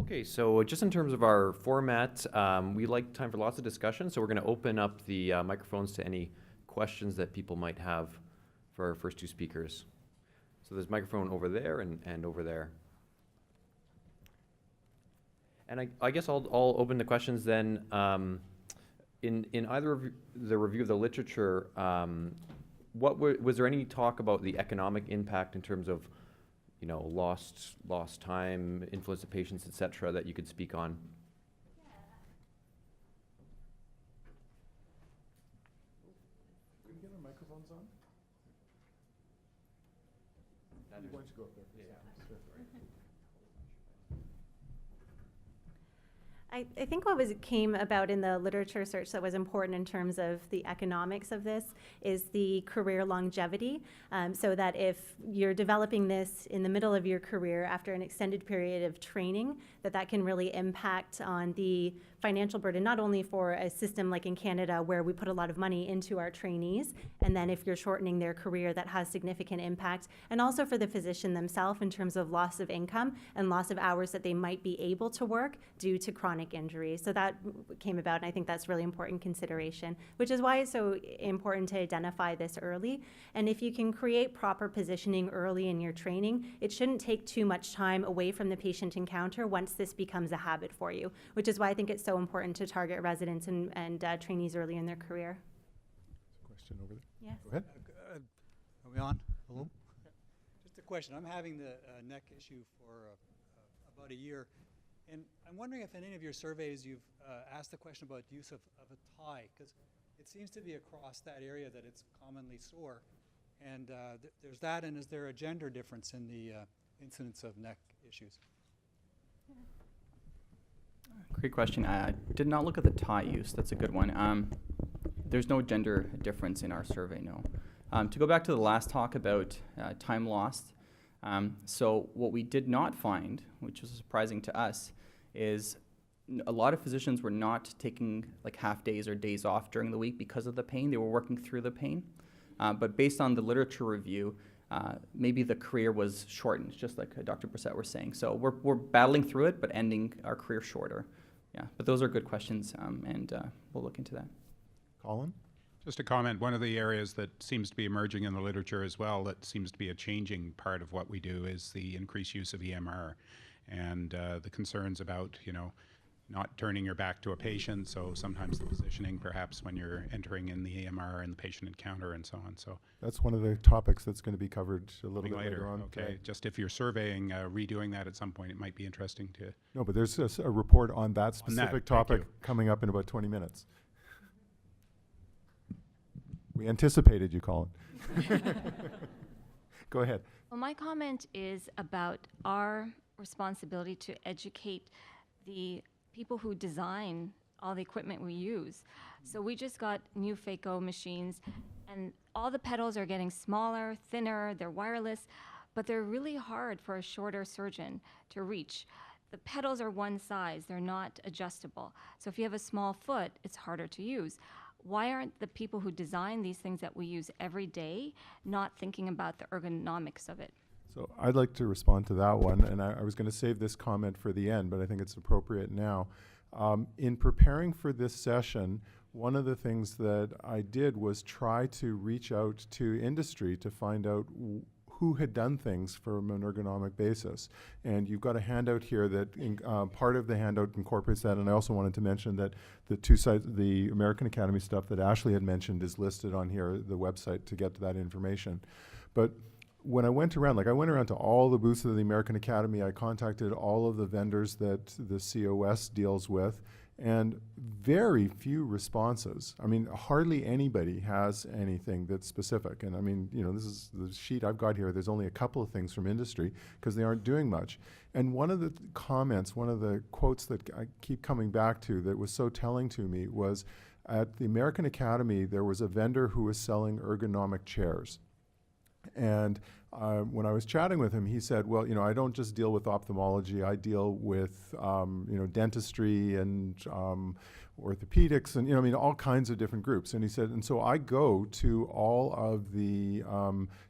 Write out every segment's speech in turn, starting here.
Okay, so just in terms of our format, we like time for lots of discussion, so we're going to open up the microphones to any questions that people might have for our first two speakers. So there's a microphone over there and over there. And I guess I'll open the questions then. In either of the review of the literature, was there any talk about the economic impact in terms of, you know, lost time, influence of patients, et cetera, that you could speak on? Can we get our microphones on? Why don't you go up there? Yeah. Sure. I think what came about in the literature search that was important in terms of the economics of this is the career longevity, so that if you're developing this in the middle of your career after an extended period of training, that can really impact on the financial burden, not only for a system like in Canada where we put a lot of money into our trainees, and then if you're shortening their career, that has significant impact, and also for the physician themselves in terms of loss of income and loss of hours that they might be able to work due to chronic injury. So that came about, and I think that's really important consideration, which is why it's so important to identify this early. And if you can create proper positioning early in your training, it shouldn't take too much time away from the patient encounter once this becomes a habit for you, which is why I think it's so important to target residents and trainees early in their career. Question over there. Yes. Go ahead. Are we on? Hello? Just a question. I'm having the neck issue for about a year, and I'm wondering if in any of your surveys you've asked the question about use of a tie, because it seems to be across that area that it's commonly sore. And there's that, and is there a gender difference in the incidence of neck issues? Great question. I did not look at the tie use. That's a good one. There's no gender difference in our survey, no. To go back to the last talk about time lost, so what we did not find, which was surprising to us, is a lot of physicians were not taking like half days or days off during the week because of the pain. They were working through the pain. But based on the literature review, maybe the career was shortened, just like Dr. Brissette was saying. So we're battling through it, but ending our career shorter. Yeah, but those are good questions, and we'll look into that. Colin? Just a comment, one of the areas that seems to be emerging in the literature as well, that seems to be a changing part of what we do, is the increased use of EMR and the concerns about, you know, not turning your back to a patient, so sometimes the positioning perhaps when you're entering in the EMR and the patient encounter and so on. So That's one of the topics that's going to be covered a little bit later on. Okay, today. just if you're surveying, redoing that at some point, it might be interesting to. No, but there's a report on that specific thank topic you. coming up in about 20 minutes. We anticipated you, Colin. Go ahead. Well, my comment is about our responsibility to educate the people who design all the equipment we use. So we just got new phaco machines, and all the pedals are getting smaller, thinner, they're wireless, but they're really hard for a shorter surgeon to reach. The pedals are one size, they're not adjustable. So if you have a small foot, it's harder to use. Why aren't the people who design these things that we use every day not thinking about the ergonomics of it? So I'd like to respond to that one, and I was going to save this comment for the end, but I think it's appropriate now. In preparing for this session, one of the things that I did was try to reach out to industry to find out who had done things from an ergonomic basis. And you've got a handout here that part of the handout incorporates that, and I also wanted to mention that the two sites, the American Academy stuff that Ashley had mentioned is listed on here, the website, to get to that information. But when I went around, I went around to all the booths of the American Academy, I contacted all of the vendors that the COS deals with, and very few responses. I mean, hardly anybody has anything that's specific. And I mean, you know, this is the sheet I've got here. There's only a couple of things from industry because they aren't doing much. And one of the comments, one of the quotes that I keep coming back to that was so telling to me was at the American Academy, there was a vendor who was selling ergonomic chairs. And when I was chatting with him, he said, well, you know, I don't just deal with ophthalmology, I deal with, you know, dentistry and orthopedics and, you know, I mean, all kinds of different groups. And he said, and so I go to all of the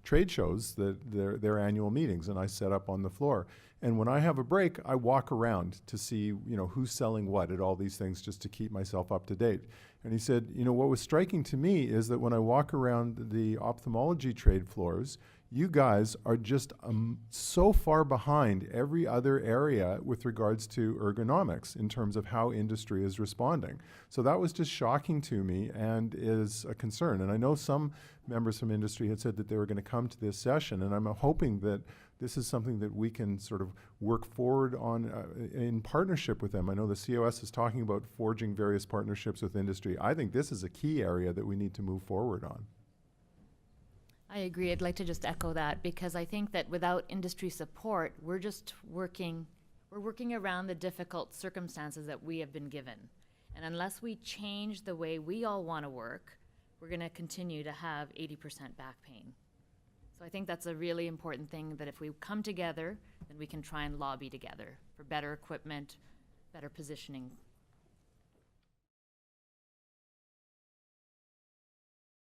trade shows, their annual meetings, and I set up on the floor. And when I have a break, I walk around to see, you know, who's selling what at all these things just to keep myself up to date. And he said, you know, what was striking to me is that when I walk around the ophthalmology trade floors, you guys are just so far behind every other area with regards to ergonomics in terms of how industry is responding. So that was just shocking to me and is a concern. And I know some members from industry had said that they were going to come to this session, and I'm hoping that this is something that we can sort of work forward on in partnership with them. I know the COS is talking about forging various partnerships with industry. I think this is a key area that we need to move forward on. I agree. I'd like to just echo that, because I think that without industry support, we're working around the difficult circumstances that we have been given. And unless we change the way we all want to work, we're going to continue to have 80% back pain. So I think that's a really important thing, that if we come together, then we can try and lobby together for better equipment, better positioning